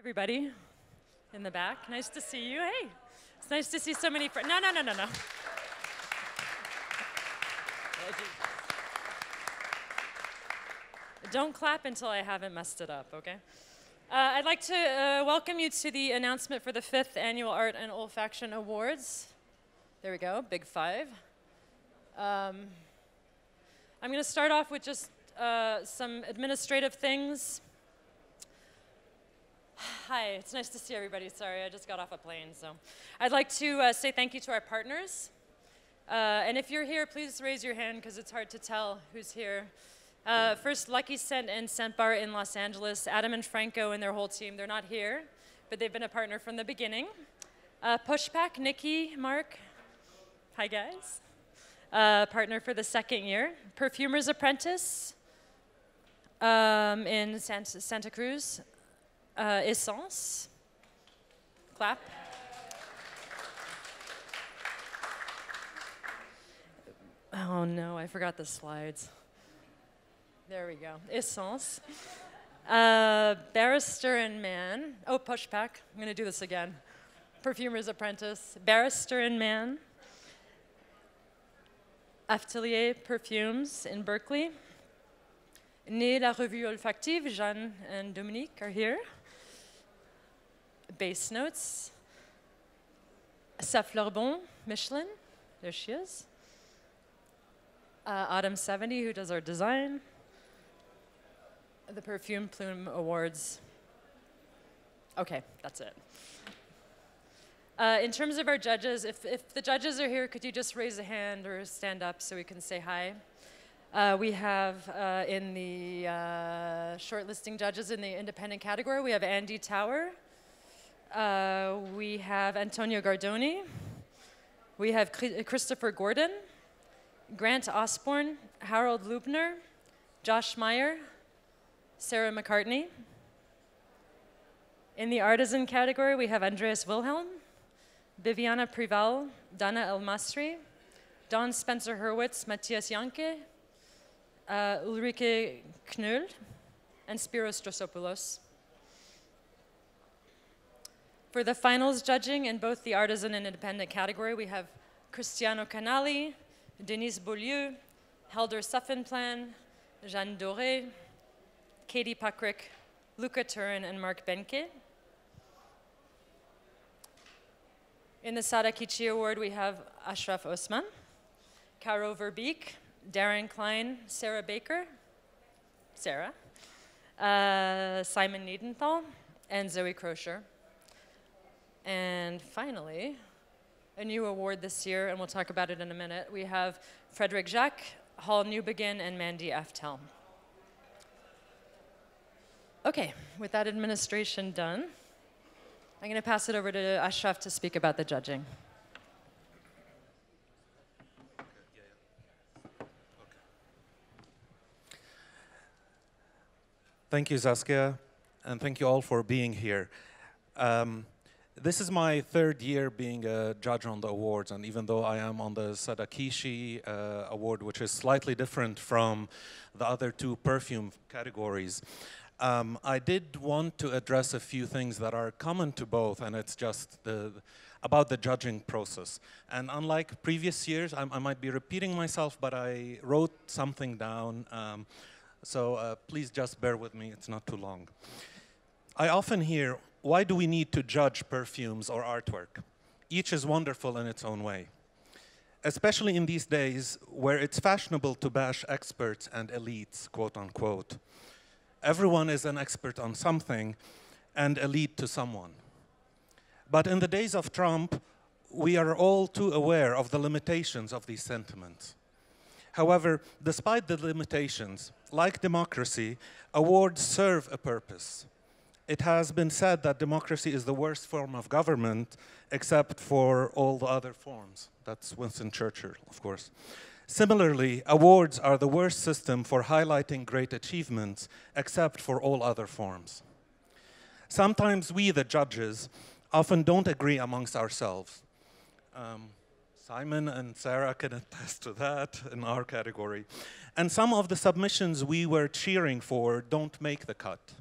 Everybody in the back, nice to see you. Hey, it's nice to see so many friends. No. Don't clap until I haven't messed it up, okay? I'd like to welcome you to the announcement for the 5th Annual Art and Olfaction Awards. There we go, big 5. I'm going to start off with just some administrative things. Hi, it's nice to see everybody. Sorry, I just got off a plane, so. I'd like to say thank you to our partners. And if you're here, please raise your hand, because it's hard to tell who's here. First, Lucky Scent and Scent Bar in Los Angeles. Adam and Franco and their whole team, they're not here, but they've been a partner from the beginning. Pushpack, Nikki, Mark. Hi, guys. Partner for the 2nd year. Perfumer's Apprentice in Santa Cruz. Esxence. Clap. Oh no, I forgot the slides. There we go. Esxence. Barrister and Man. Oh, Pushpack. I'm going to do this again. Perfumer's Apprentice. Barrister and Man. Aftel Perfumes in Berkeley. Né la Revue Olfactive, Jeanne and Dominique are here. Base Notes. Safleurbon, Michelin, there she is. Autumn 70, who does our design. The Perfume Plume Awards. Okay, that's it. In terms of our judges, if the judges are here, could you just raise a hand or stand up so we can say hi? We have in the shortlisting judges in the independent category, we have Andy Tower. We have Antonio Gardoni. We have Christopher Gordon, Grant Osborne, Harold Lubner, Josh Meyer, Sarah McCartney. In the artisan category, we have Andreas Wilhelm, Viviana Prival, Dana El Masri, Don Spencer Hurwitz, Matthias Janke, Ulrike Knöll, and SPYROS DROSOPOULOS. For the finals judging in both the artisan and independent category, we have Cristiano Canali, Denise Beaulieu, Helder Suffenplan, Jeanne Doré, Katie Puckrick, Luca Turin, and Mark Benke. In the SADAKICHI Award, we have Ashraf Osman, Caro Verbeek, Darren Klein, Sarah Baker, Sarah, Simon Niedenthal, and Zoe Crocher. And finally, a new award this year, and we'll talk about it in a minute. We have Frederick Jacques, Hall Newbegin, and Mandy Aftel. Okay, with that administration done, I'm going to pass it over to Ashraf to speak about the judging. Thank you, Saskia, and thank you all for being here. This is my 3rd year being a judge on the awards, and even though I am on the SADAKICHI award, which is slightly different from the other 2 perfume categories, I did want to address a few things that are common to both, and it's just about the judging process. And unlike previous years, I might be repeating myself, but I wrote something down. So please just bear with me, it's not too long. I often hear, why do we need to judge perfumes or artwork? Each is wonderful in its own way. Especially in these days where it's fashionable to bash experts and elites, quote unquote. Everyone is an expert on something and elite to someone. But in the days of Trump, we are all too aware of the limitations of these sentiments. However, despite the limitations, like democracy, awards serve a purpose. It has been said that democracy is the worst form of government, except for all the other forms. That's Winston Churchill, of course. Similarly, awards are the worst system for highlighting great achievements, except for all other forms. Sometimes we, the judges, often don't agree amongst ourselves. Simon and Sarah can attest to that in our category. And some of the submissions we were cheering for don't make the cut.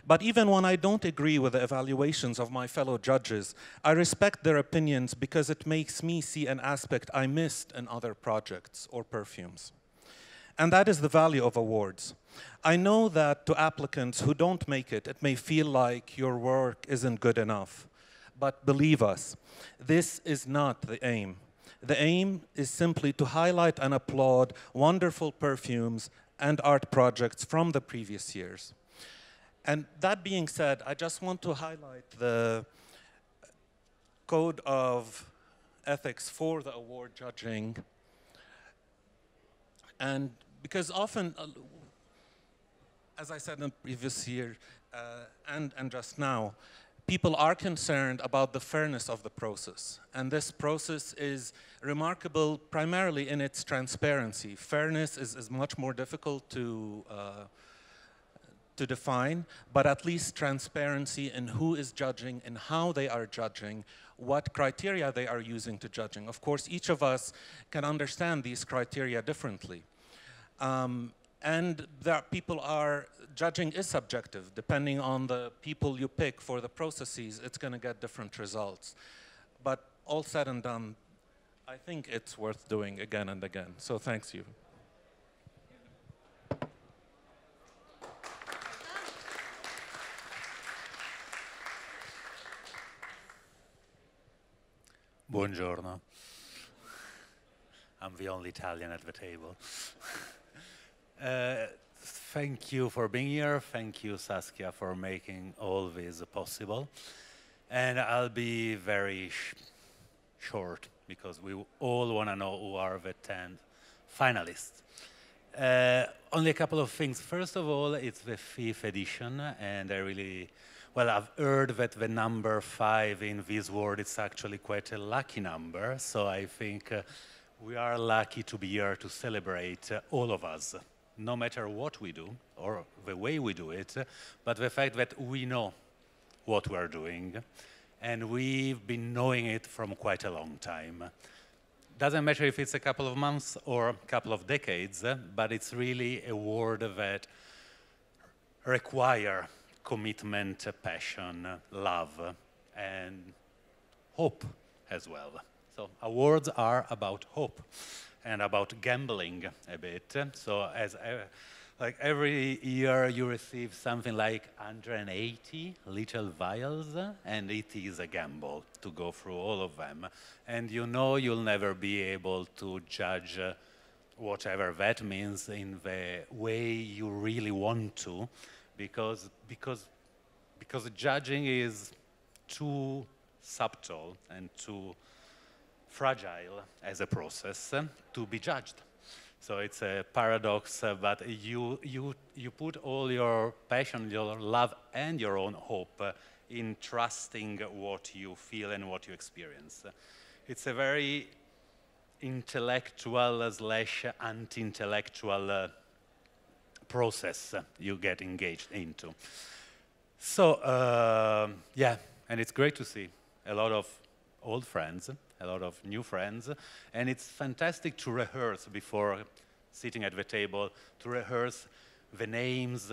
But even when I don't agree with the evaluations of my fellow judges, I respect their opinions because it makes me see an aspect I missed in other projects or perfumes. And that is the value of awards. I know that to applicants who don't make it, it may feel like your work isn't good enough. But believe us, this is not the aim. The aim is simply to highlight and applaud wonderful perfumes and art projects from the previous years. And that being said, I just want to highlight the code of ethics for the award judging. And because often, as I said in the previous year and just now, people are concerned about the fairness of the process. And this process is remarkable primarily in its transparency. Fairness is much more difficult to define, but at least transparency in who is judging and how they are judging, what criteria they are using to judging. Of course, each of us can understand these criteria differently. And judging is subjective. Depending on the people you pick for the processes, it's going to get different results. But all said and done, I think it's worth doing again and again. So thanks you. Buongiorno. I'm the only Italian at the table. Thank you for being here. Thank you, Saskia, for making all this possible. And I'll be very short because we all want to know who are the 10 finalists. Only a couple of things. First of all, it's the 5th edition, and I've heard that the number 5 in this world is actually quite a lucky number, so I think we are lucky to be here to celebrate all of us, no matter what we do or the way we do it, but the fact that we know what we're doing, and we've been knowing it from quite a long time. Doesn't matter if it's a couple of months or a couple of decades, but it's really a word that requires commitment, passion, love, and hope as well. So awards are about hope and about gambling a bit. So like every year you receive something like 180 little vials, and it is a gamble to go through all of them. And you know you'll never be able to judge whatever that means in the way you really want to, because judging is too subtle and too fragile as a process to be judged. So it's a paradox, but you put all your passion, your love, and your own hope in trusting what you feel and what you experience. It's a very intellectual / anti-intellectual process you get engaged into. So, yeah, and it's great to see a lot of old friends, a lot of new friends, and it's fantastic to rehearse before sitting at the table, to rehearse the names,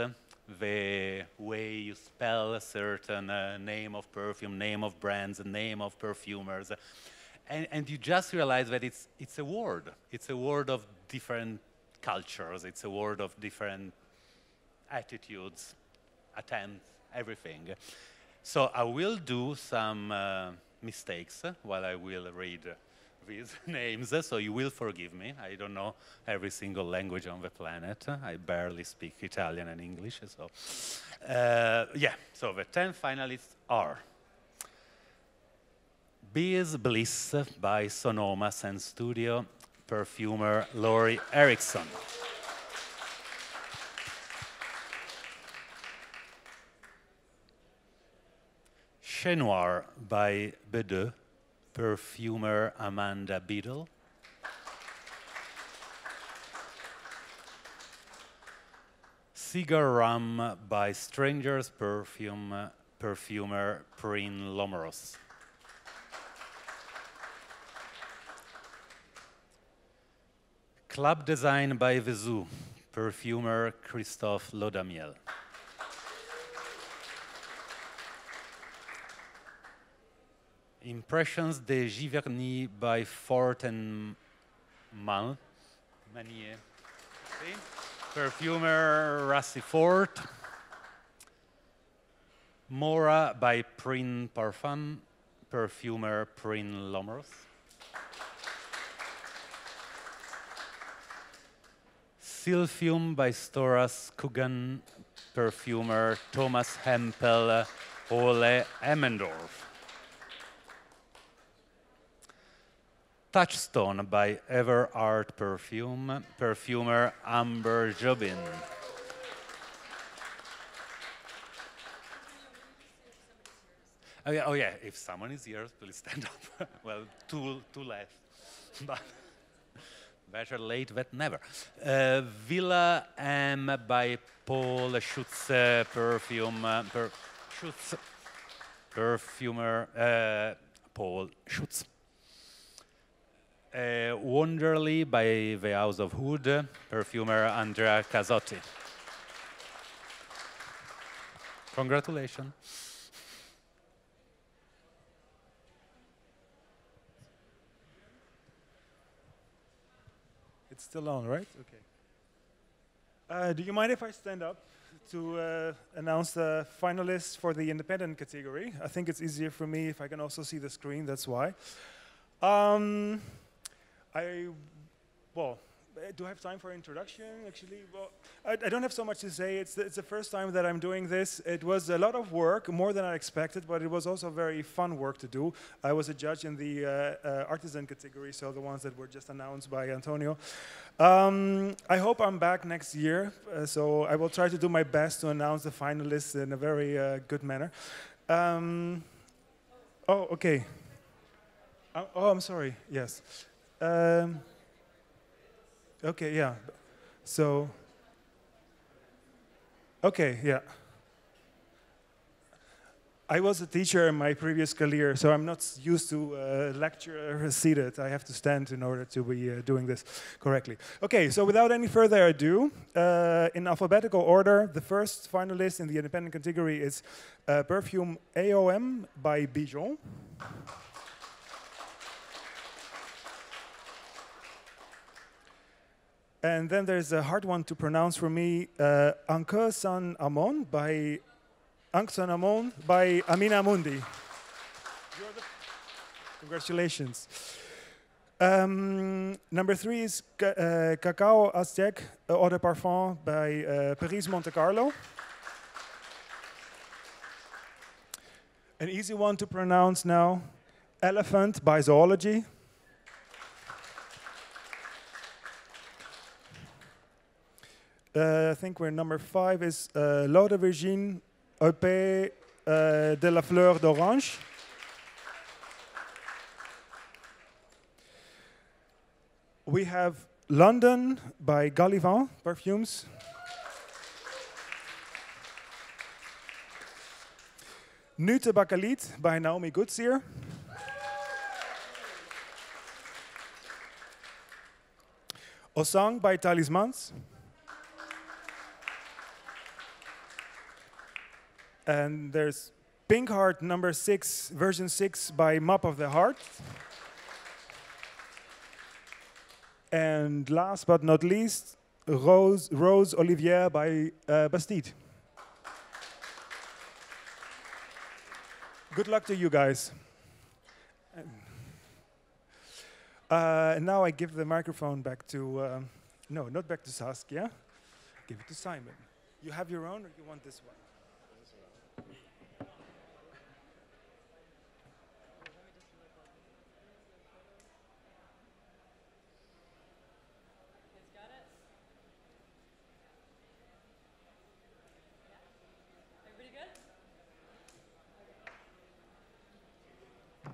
the way you spell a certain name of perfume, name of brands, name of perfumers, and you just realize that it's a word. It's a word of different cultures. It's a word of different attitudes, attempts, everything. So I will do some mistakes while I will read these names, so you will forgive me. I don't know every single language on the planet. I barely speak Italian and English, so yeah. So the 10 finalists are Bees Bliss by Sonoma Scent Studio, perfumer Lori Erickson. Chez Noir by Bedeux, perfumer Amanda Beadle. Cigar Rum by Strangers Perfume, perfumer Prin Lomoros. Club Design by Vesu, perfumer Christophe Lodamiel. Impressions de Giverny by Fort and Manier. See? Perfumer Rassi Fort. Mora by Prin Parfum. Perfumer Prin Lomros. Silphium by Storas Kugan. Perfumer Thomas Hempel Ole Emmendorf. Touchstone by Ever Art Perfume, perfumer Amber Jobin. Oh yeah, if someone is here, please stand up. Well, two left, but better late than never. Villa M by Paul Schutz, perfumer Paul Schutz. Wonderly by the House of Wood, perfumer Andrea Casotti. Congratulations. It's still on, right? Okay. Do you mind if I stand up to announce the finalists for the independent category? I think it's easier for me if I can also see the screen, that's why. Do I have time for introduction? Actually, well, I don't have so much to say. It's the first time that I'm doing this. It was a lot of work, more than I expected, but it was also very fun work to do. I was a judge in the ARTISAN category, so the ones that were just announced by Antonio. I hope I'm back next year, so I will try to do my best to announce the finalists in a very good manner. Oh, okay. I'm sorry, yes. Okay, yeah. So, okay, yeah. I was a teacher in my previous career, so I'm not used to lecture seated. I have to stand in order to be doing this correctly. Okay, so without any further ado, in alphabetical order, the first finalist in the independent category is Perfume AOM by Bijon. And then there's a hard one to pronounce for me, Anke San Amon by Amina Mundi. Congratulations. Number 3 is Cacao Aztec Eau de Parfum by Paris Monte Carlo. An easy one to pronounce now, Elephant by Zoology. I think we're number 5 is L'Eau de Virgin EP de la Fleur d'Orange. We have London by Gallivant Perfumes. Nute Bakalit by Naomi Goodsir. Osang by Talismans. And there's Pink Heart number 6, version 6 by Map of the Heart. And last but not least, Rose Olivier by Bastide. Good luck to you guys. Now I give the microphone back to, no, not back to Saskia. Give it to Simon. You have your own or you want this one?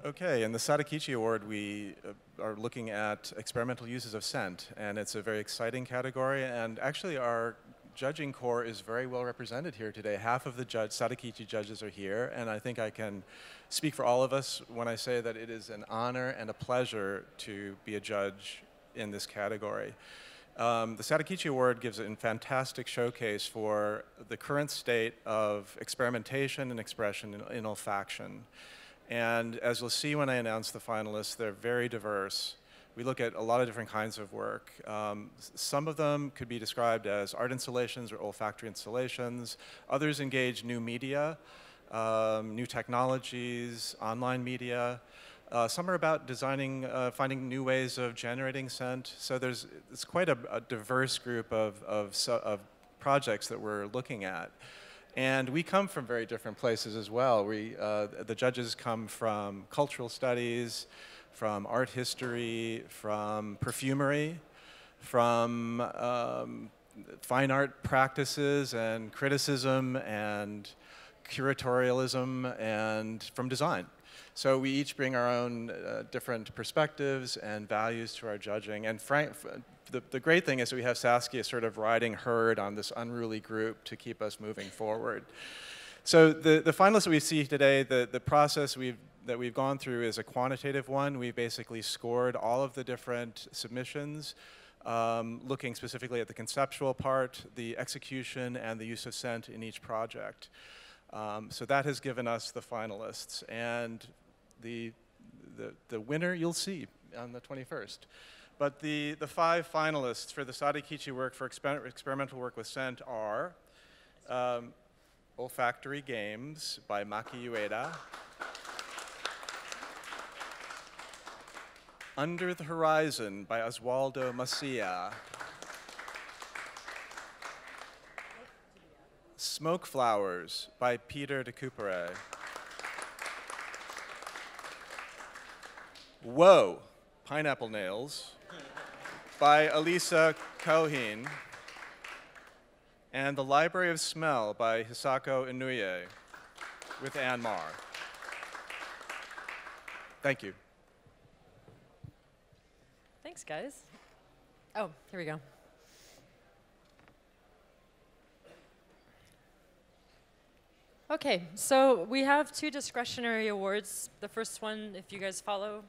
Okay, in the SADAKICHI Award, we are looking at experimental uses of scent, and it's a very exciting category, and actually our judging corps is very well represented here today. Half of the SADAKICHI judges are here, and I think I can speak for all of us when I say that it is an honor and a pleasure to be a judge in this category. The SADAKICHI Award gives a fantastic showcase for the current state of experimentation and expression in olfaction. And as you'll see when I announce the finalists, they're very diverse. We look at a lot of different kinds of work. Some of them could be described as art installations or olfactory installations. Others engage new media, new technologies, online media. Some are about designing, finding new ways of generating scent. So it's quite a diverse group of projects that we're looking at. And we come from very different places as well. The judges come from cultural studies, from art history, from perfumery, from fine art practices and criticism and curatorialism, and from design. So we each bring our own different perspectives and values to our judging. And the great thing is that we have Saskia sort of riding herd on this unruly group to keep us moving forward. So the finalists that we see today, the process that we've gone through is a quantitative one. We've basically scored all of the different submissions, looking specifically at the conceptual part, the execution, and the use of scent in each project. So that has given us the finalists. And the winner you'll see on the 21st. But the 5 finalists for the SADAKICHI work for experimental work with scent are Olfactory Games by Maki Ueda, Under the Horizon by Oswaldo Macia, Smoke Flowers by Peter de Couperet, Whoa, Pineapple Nails by Elisa Cohen, and The Library of Smell by Hisako Inouye with Anne Marr. Thank you. Thanks, guys. Oh, here we go. Okay, so we have 2 discretionary awards. The first one, if you guys follow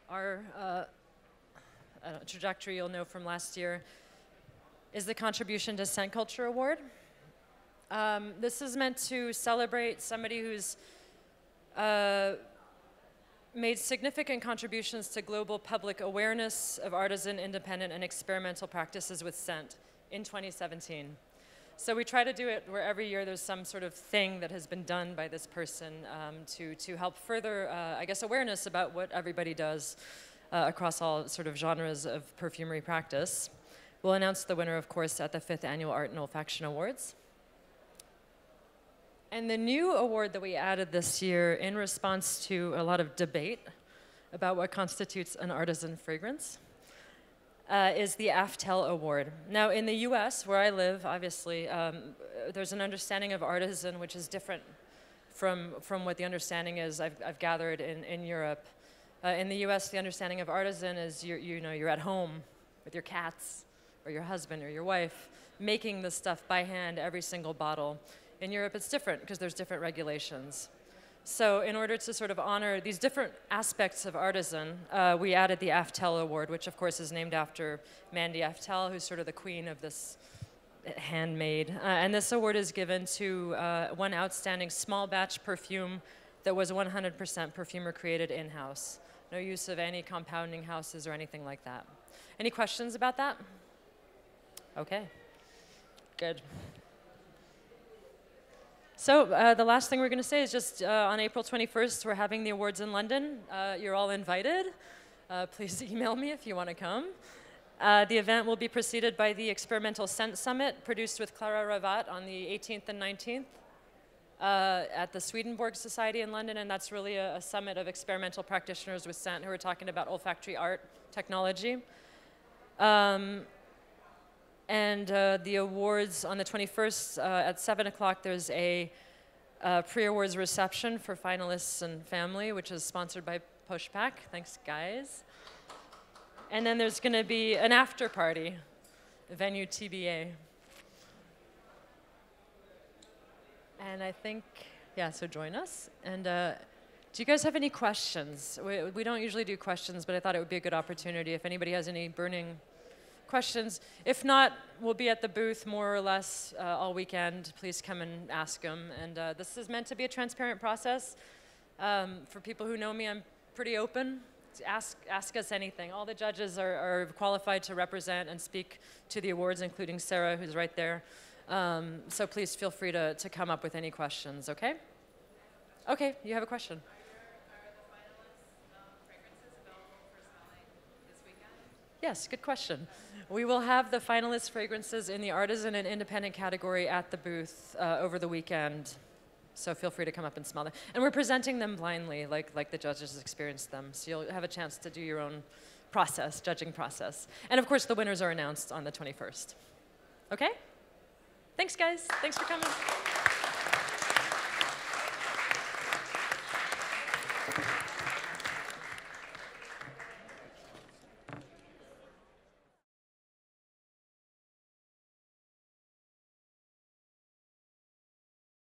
our trajectory, you'll know from last year, is the Contribution to Scent Culture Award. This is meant to celebrate somebody who's made significant contributions to global public awareness of artisan, independent, and experimental practices with scent in 2017. So we try to do it where every year there's some sort of thing that has been done by this person to help further, I guess, awareness about what everybody does across all sort of genres of perfumery practice. We'll announce the winner, of course, at the 5th Annual Art and Olfaction Awards. And the new award that we added this year in response to a lot of debate about what constitutes an artisan fragrance is the Aftel Award. Now, in the US, where I live, obviously, there's an understanding of artisan which is different from what the understanding is I've gathered in Europe. In the US, the understanding of artisan is you're at home with your cats or your husband or your wife making this stuff by hand, every single bottle. In Europe, it's different because there's different regulations. So in order to sort of honor these different aspects of artisan, we added the Aftel Award, which of course is named after Mandy Aftel, who's sort of the queen of this handmade. And this award is given to one outstanding small batch perfume that was 100% perfumer created in-house. No use of any compounding houses or anything like that. Any questions about that? Okay, good. So the last thing we're going to say is just on April 21st, we're having the awards in London. You're all invited. Please email me if you want to come. The event will be preceded by the Experimental Scent Summit, produced with Clara Ravat on the 18th and 19th at the Swedenborg Society in London, and that's really a summit of experimental practitioners with scent who are talking about olfactory art technology. And the awards on the 21st at 7 o'clock, there's a pre-awards reception for finalists and family, which is sponsored by Pushback. Thanks, guys. And then there's going to be an after party, venue TBA. And I think, yeah, so join us. And do you guys have any questions? We don't usually do questions, but I thought it would be a good opportunity if anybody has any burning questions. If not, we'll be at the booth more or less all weekend. Please come and ask them. And this is meant to be a transparent process. For people who know me, I'm pretty open. Ask us anything. All the judges are qualified to represent and speak to the awards, including Sarah, who's right there. So please feel free to come up with any questions, okay? Okay, you have a question. Are the finalists' fragrances available for smelling this weekend? Yes, good question. We will have the finalist fragrances in the artisan and independent category at the booth over the weekend. So feel free to come up and smell them. And we're presenting them blindly, like the judges experienced them. So you'll have a chance to do your own process, judging process. And of course, the winners are announced on the 21st. Okay? Thanks, guys. Thanks for coming.